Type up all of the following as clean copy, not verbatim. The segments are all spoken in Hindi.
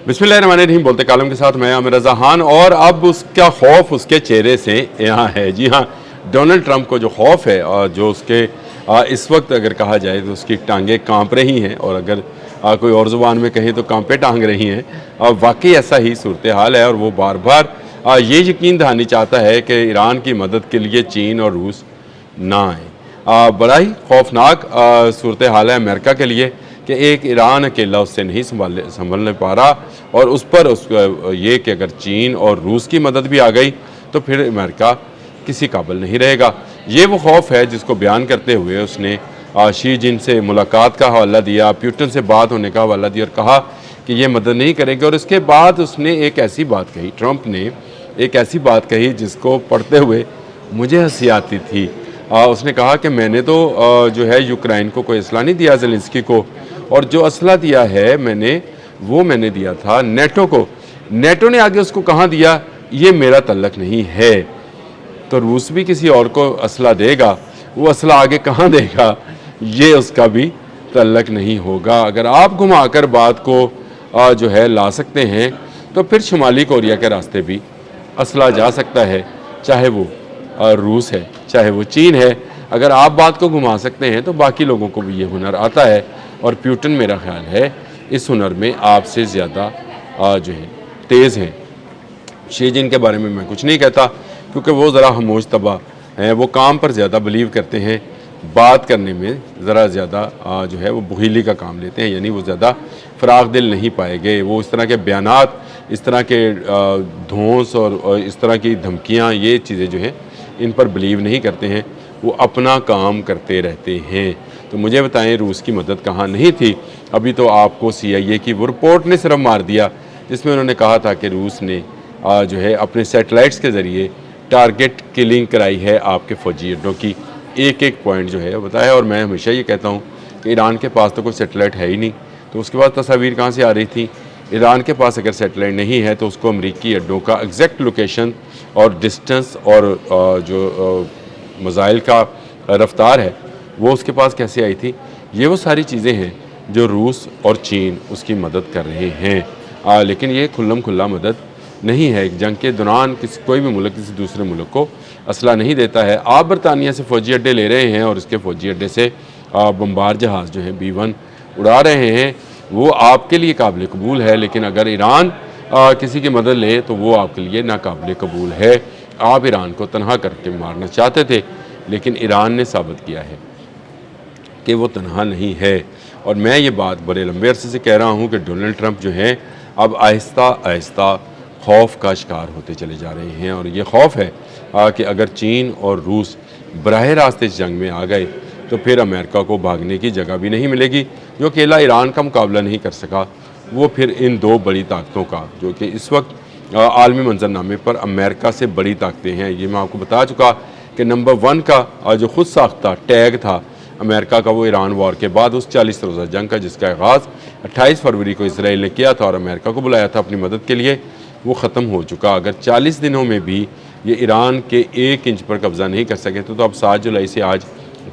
बिस्मिल्लाहिर्रहमानिर्रहीम बोलते कालम के साथ मैं आमिर रज़ा खान। और अब उसका खौफ उसके चेहरे से यहाँ है। जी हाँ, डोनाल्ड ट्रंप को जो खौफ है और जो उसके इस वक्त अगर कहा जाए तो उसकी टांगें कांप रही हैं, और अगर कोई और ज़ुबान में कहें तो कांपे टांग रही हैं। वाकई ऐसा ही सूरत हाल है, और वो बार बार ये यकीन दहानी चाहता है कि ईरान की मदद के लिए चीन और रूस ना आए। बड़ा ही खौफनाक सूरत हाल है अमेरिका के लिए कि एक ईरान अकेला उससे नहीं संभलने पा रहा, और उस पर ये कि अगर चीन और रूस की मदद भी आ गई तो फिर अमेरिका किसी काबिल नहीं रहेगा। ये वो खौफ है जिसको बयान करते हुए उसने शी जिन से मुलाकात का हवाला दिया, प्यूटन से बात होने का हवाला दिया और कहा कि ये मदद नहीं करेंगे। और इसके बाद उसने एक ऐसी बात कही, ट्रंप ने एक ऐसी बात कही जिसको पढ़ते हुए मुझे हंसी आती थी। उसने कहा कि मैंने तो जो है यूक्रेन को कोई असला नहीं दिया, ज़ेलेंस्की को, और जो असला दिया है मैंने दिया था नेटो को। नेटो ने आगे उसको कहाँ दिया, ये मेरा तल्लक नहीं है। तो रूस भी किसी और को असला देगा, वो असला आगे कहाँ देगा, ये उसका भी तल्लक नहीं होगा। अगर आप घुमाकर बात को जो है ला सकते हैं तो फिर शुमाली कोरिया के रास्ते भी असला जा सकता है, चाहे वो रूस है चाहे वो चीन है। अगर आप बात को घुमा सकते हैं तो बाकी लोगों को भी ये हुनर आता है, और प्यूटन मेरा ख्याल है इस हुनर में आपसे ज़्यादा जो है तेज़ हैं। शी जिन के बारे में मैं कुछ नहीं कहता क्योंकि वो ज़रा खामोश तबा हैं, वो काम पर ज़्यादा बिलीव करते हैं, बात करने में ज़रा ज़्यादा जो है वो बुहीली का काम लेते हैं, यानी वो ज़्यादा फ़राग दिल नहीं पाए गए। वो इस तरह के बयानात, इस तरह के धौंस और इस तरह की धमकियाँ, ये चीज़ें जो हैं इन पर बिलीव नहीं करते हैं, वो अपना काम करते रहते हैं। तो मुझे बताएं रूस की मदद कहाँ नहीं थी। अभी तो आपको CIA की वो रिपोर्ट ने सिर्फ मार दिया जिसमें उन्होंने कहा था कि रूस ने जो है अपने सैटेलाइट्स के ज़रिए टारगेट किलिंग कराई है आपके फ़ौजी अड्डों की, एक एक पॉइंट जो है बताया। और मैं हमेशा ये कहता हूँ कि ईरान के पास तो कोई सैटेलाइट है ही नहीं, तो उसके बाद तस्वीर कहाँ से आ रही थी। ईरान के पास अगर सैटेलाइट नहीं है तो उसको अमरीकी अड्डों का एग्जैक्ट लोकेशन और डिस्टेंस और जो मिसाइल का रफ्तार है वो उसके पास कैसे आई थी। ये वो सारी चीज़ें हैं जो रूस और चीन उसकी मदद कर रहे हैं। लेकिन ये खुल्लम खुल्ला मदद नहीं है। एक जंग के दौरान कोई भी मुल्क किसी दूसरे मुल्क को असला नहीं देता है। आप बरतानिया से फ़ौजी अड्डे ले रहे हैं और उसके फ़ौजी अड्डे से बम्बार जहाज़ जो है B-1 उड़ा रहे हैं, वो आपके लिए काबिल कबूल है। लेकिन अगर ईरान किसी की मदद ले तो वो आपके लिए नाकाबिल कबूल है। आप ईरान को तनहा करके मारना चाहते थे, लेकिन ईरान ने साबित किया है कि वो तनहा नहीं है। और मैं ये बात बड़े लंबे अरसे से कह रहा हूँ कि डोनाल्ड ट्रंप जो हैं अब आहिस्ता आहिस्ता खौफ का शिकार होते चले जा रहे हैं। और ये खौफ है कि अगर चीन और रूस बराह रास्त इस जंग में आ गए तो फिर अमेरिका को भागने की जगह भी नहीं मिलेगी। जो अकेला ईरान का मुकाबला नहीं कर सका, वो फिर इन दो बड़ी ताकतों का, जो कि इस वक्त आलमी मंजरनामे पर अमेरिका से बड़ी ताकतें हैं। ये मैं आपको बता चुका कि नंबर 1 का जो खुद साख्ता टैग था अमेरिका का, वो ईरान वॉर के बाद उस 40 रोज़ा जंग का, जिसका आगाज़ 28 फरवरी को इसराइल ने किया था और अमेरिका को बुलाया था अपनी मदद के लिए, वो ख़त्म हो चुका। अगर 40 दिनों में भी ये ईरान के 1 इंच पर कब्ज़ा नहीं कर सके तो अब 7 जुलाई से आज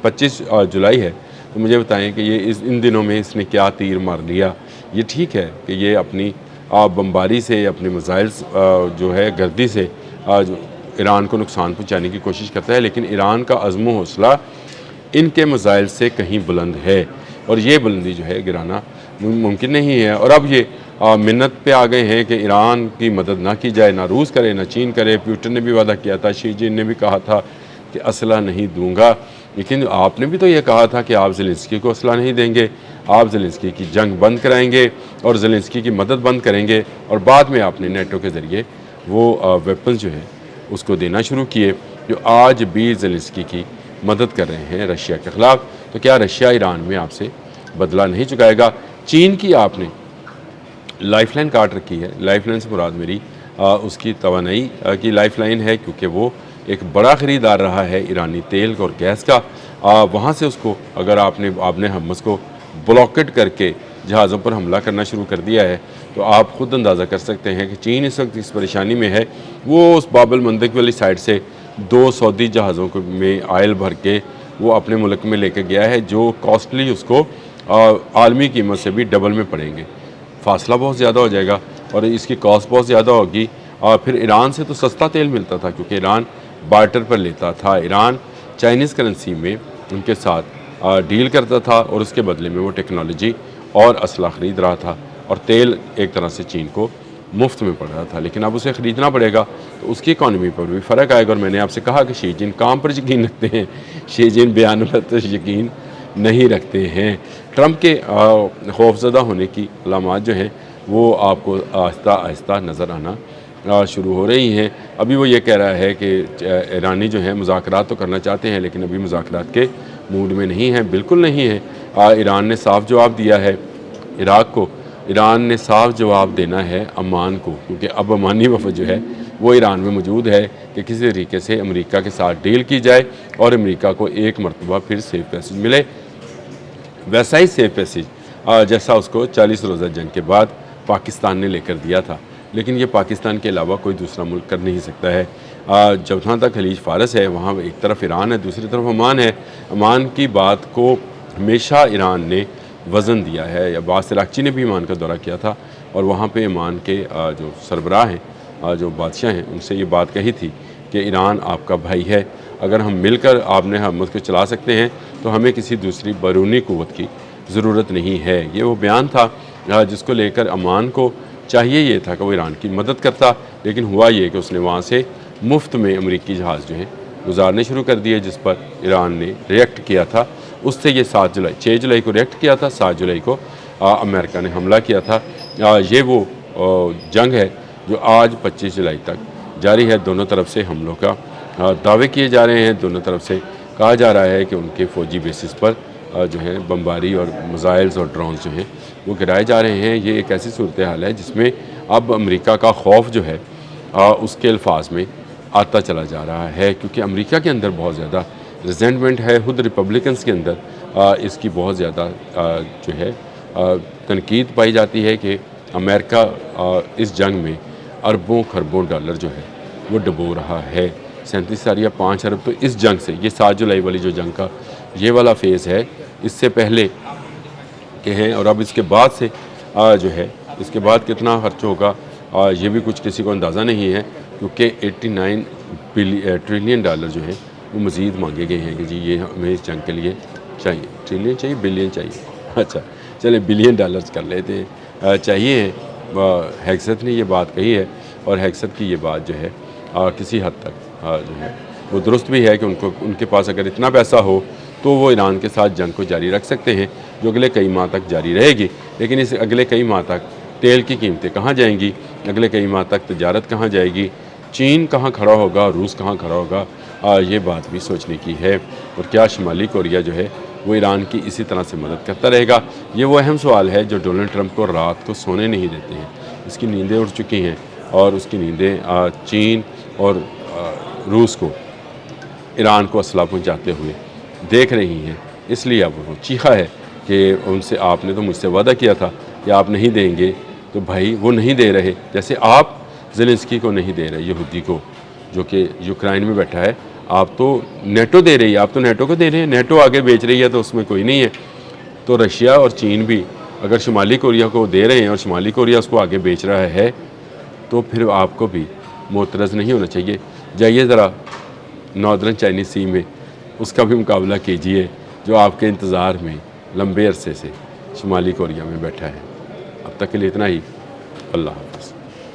25 जुलाई है, तो मुझे बताएं कि ये इन दिनों में इसने क्या तीर मार लिया। ये ठीक है कि ये अपनी बमबारी से, अपने मिसाइल जो है गर्दी से जो ईरान को नुकसान पहुंचाने की कोशिश करता है, लेकिन ईरान का अज़्म हौसला इनके मिसाइल से कहीं बुलंद है, और ये बुलंदी जो है गिराना मुमकिन नहीं है। और अब ये मिन्नत पे आ गए हैं कि ईरान की मदद ना की जाए, ना रूस करे ना चीन करे। प्यूटन ने भी वादा किया था, शी जिन ने भी कहा था कि असला नहीं दूंगा, लेकिन आपने भी तो ये कहा था कि आप ज़ेलेंस्की को असला नहीं देंगे, आप ज़ेलेंस्की की जंग बंद कराएंगे और ज़ेलेंस्की की मदद बंद करेंगे। और बाद में आपने नेटो के ज़रिए वो वेपन्स जो है उसको देना शुरू किए, जो आज भी ज़ेलेंस्की की मदद कर रहे हैं रशिया के ख़िलाफ़। तो क्या रशिया ईरान में आपसे बदला नहीं चुकाएगा? चीन की आपने लाइफलाइन काट रखी है। लाइफलाइन से मुराद मेरी उसकी तवानाई की लाइफलाइन है, क्योंकि वो एक बड़ा ख़रीदार रहा है ईरानी तेल और गैस का। वहाँ से उसको अगर आपने हमस को ब्लॉकेट करके जहाज़ों पर हमला करना शुरू कर दिया है, तो आप ख़ुद अंदाज़ा कर सकते हैं कि चीन इस वक्त इस परेशानी में है। वो उस बाबल मंदक वाली साइड से 2 सऊदी जहाज़ों में आयल भर के वो अपने मुल्क में लेकर गया है, जो कॉस्टली उसको आलमी कीमत से भी डबल में पड़ेंगे। फासला बहुत ज़्यादा हो जाएगा। और इसकी कॉस्ट बहुत ज़्यादा होगी। और फिर ईरान से तो सस्ता तेल मिलता था क्योंकि ईरान बार्टर पर लेता था। ईरान चाइनीज़ करेंसी में उनके साथ डील करता था और उसके बदले में वो टेक्नोलॉजी और असला ख़रीद रहा था और तेल एक तरह से चीन को मुफ्त में पड़ रहा था। लेकिन अब उसे ख़रीदना पड़ेगा तो उसकी इकॉनमी पर भी फ़र्क आएगा। और मैंने आपसे कहा कि शी जिन काम पर यकीन रखते हैं, शी जिन बयान पर यकीन नहीं रखते हैं। ट्रंप के खौफज़दा होने की अलामात जो हैं वो आपको आहिस्ता आहिस्ता नज़र आना शुरू हो रही हैं। अभी वो ये कह रहा है कि ईरानी जो है मुज़ाकरात तो करना चाहते हैं लेकिन अभी मुज़ाकरात के मूड में नहीं हैं, बिल्कुल नहीं है। ईरान ने साफ जवाब दिया है इराक़ को, ईरान ने साफ जवाब देना है अमान को, क्योंकि अब अमानी वफ़द जो है वो ईरान में मौजूद है कि किसी तरीके से अमेरिका के साथ डील की जाए और अमेरिका को एक मरतबा फिर सेफ पैसेज मिले, वैसा ही सेफ पैसेज जैसा उसको 40 रोज़ा जंग के बाद पाकिस्तान ने लेकर दिया था। लेकिन ये पाकिस्तान के अलावा कोई दूसरा मुल्क कर नहीं सकता है। जहाँ तक खलीज फ़ारस है वहाँ एक तरफ ईरान है, दूसरी तरफ ओमान है। ओमान की बात को हमेशा ईरान ने वज़न दिया है। अब्बास इराक़ची ने भी ओमान का दौरा किया था और वहाँ पे ओमान के जो सरबराह हैं, जो बादशाह हैं, उनसे ये बात कही थी कि ईरान आपका भाई है, अगर हम मिलकर आपने हुकूमत को चला सकते हैं तो हमें किसी दूसरी बैरूनी क़ुव्वत की ज़रूरत नहीं है। ये वो बयान था जिसको लेकर ओमान को चाहिए ये था कि वो ईरान की मदद करता, लेकिन हुआ ये कि उसने वहाँ से मुफ्त में अमेरिकी जहाज़ जो हैं गुजारने शुरू कर दिए, जिस पर ईरान ने रिएक्ट किया था। उससे ये 6 जुलाई को रिएक्ट किया था, 7 जुलाई को अमेरिका ने हमला किया था। ये वो जंग है जो आज 25 जुलाई तक जारी है। दोनों तरफ से हमलों का दावे किए जा रहे हैं, दोनों तरफ से कहा जा रहा है कि उनके फ़ौजी बेसिस पर जो है बमबारी और मिसाइल्स और ड्रोन जो हैं वो गिराए जा रहे हैं। ये एक ऐसी सूरत हाल है जिसमें अब अमेरिका का खौफ जो है उसके अल्फाज में आता चला जा रहा है, क्योंकि अमेरिका के अंदर बहुत ज़्यादा रिजेंटमेंट है, खुद रिपब्लिकन्स के अंदर इसकी बहुत ज़्यादा जो है तनकीद पाई जाती है कि अमेरिका इस जंग में अरबों खरबों डॉलर जो है वो डुबो रहा है। 37.5 अरब तो इस जंग से, ये 7 जुलाई वाली जो जंग का ये वाला फेज़ है, इससे पहले के हैं। और अब इसके बाद से जो है इसके बाद कितना खर्च होगा ये भी कुछ किसी को अंदाज़ा नहीं है, क्योंकि 89 ट्रिलियन डॉलर जो है वो मज़ीद मांगे गए हैं कि जी ये हमें इस जंग के लिए चाहिए। ट्रिलियन चाहिए, बिलियन चाहिए, अच्छा चले बिलियन डॉलर्स कर लेते हैं, चाहिए। हेक्सत ने ये बात कही है और हेक्सत की ये बात जो है किसी हद तक जो है वो दुरुस्त भी है कि उनके पास अगर इतना पैसा हो तो वो ईरान के साथ जंग को जारी रख सकते हैं, जो अगले कई माह तक जारी रहेगी। लेकिन इस अगले कई माह तक तेल की कीमतें कहाँ जाएंगी, अगले कई माह तक तजारत कहाँ जाएगी, चीन कहाँ खड़ा होगा, रूस कहाँ खड़ा होगा, ये बात भी सोचने की है। और क्या शुमाली कोरिया जो है वो ईरान की इसी तरह से मदद करता रहेगा, ये वो अहम सवाल है जो डोनाल्ड ट्रंप को रात को सोने नहीं देते हैं। इसकी नींदें उड़ चुकी हैं और उसकी नींदें चीन और रूस को, ईरान को असला पहुँचाते हुए देख रही हैं। इसलिए अब वो चीखा है कि उनसे आपने तो मुझसे वादा किया था कि आप नहीं देंगे, तो भाई वो नहीं दे रहे। जैसे आप ज़ेलेंस्की को नहीं दे रहे, यहूदी को जो कि यूक्रेन में बैठा है, आप तो नेटो दे रही है, आप तो नेटो को दे रहे हैं, नेटो आगे बेच रही है तो उसमें कोई नहीं है। तो रशिया और चीन भी अगर शुमाली कोरिया को दे रहे हैं और शुमाली कोरिया उसको आगे बेच रहा है, तो फिर आपको भी मोतरज़ नहीं होना चाहिए। जाइए ज़रा नॉर्दर्न चाइनीज़ सी में उसका भी मुकाबला कीजिए जो आपके इंतज़ार में लंबे अरसे से शुमाली कोरिया में बैठा है। अब तक के लिए इतना ही। अल्लाह हाफ़िज़।